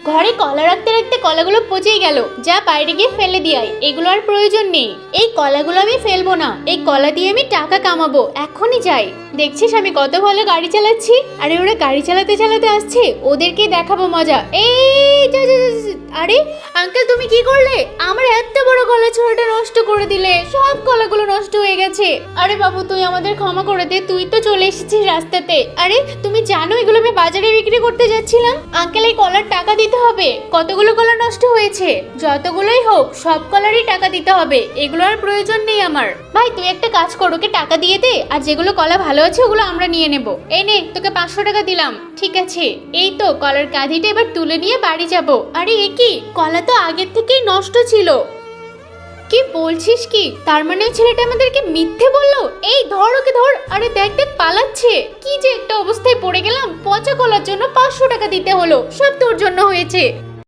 ঘরে কলা রাখতে রাখতে কলাগুলো পচেই গেল। যা বাইরে গিয়ে ফেলে দিয়াই, এগুলো আর প্রয়োজন নেই। এই কলাগুলো আমি ফেলবো না, এই কলা দিয়ে আমি টাকা কামাবো। এখনই যাই। দেখছিস আমি কত ভালো গাড়ি চালাচ্ছি। আরে ওরা গাড়ি চালাতে চালাতে আসছে, ওদেরকে দেখাবো মজা। এই আরে আঙ্কেল, তুমি কি করলে? আমার এত বড় কলা ছোড়াটা নষ্ট করে দিলে। সব কলাগুলো নষ্ট হয়ে গেছে। আরে বাবু, তুই আমাদের ক্ষমা করে দে, তুই তো চলে এসেছিস রাস্তাতে। আরে তুমি জানো এগুলো আমি বাজারে বিক্রি করতে যাচ্ছিলাম। আঙ্কেল, এই কলার টাকা দিতে হবে। কতগুলো কলা নষ্ট হয়েছে? যতগুলোই হোক সব কলারই টাকা দিতে হবে। এগুলো আর প্রয়োজন নেই আমার। ভাই তুই একটা কাজ কর, ওকে টাকা দিয়ে দে, আর যেগুলো কলা ভালো আছে ওগুলো আমরা নিয়ে নেব। এই নে, তোকে 500 টাকা দিলাম। ঠিক আছে, এই তো কলার কাঁধিটা এবার তুলে নিয়ে বাড়ি যাব। আরে এ কি, কলা তো আগের থেকেই নষ্ট ছিল। কি বলছিস কি? তার মানে ওই ছেলেটা আমাদেরকে মিথ্যে বললো? এই ধর ওকে ধর। আরে দেখ দেখ পালাচ্ছে। কি যে একটা অবস্থায় পড়ে গেলাম, পচা কলার জন্য 500 টাকা দিতে হলো। সব তোর জন্য হয়েছে।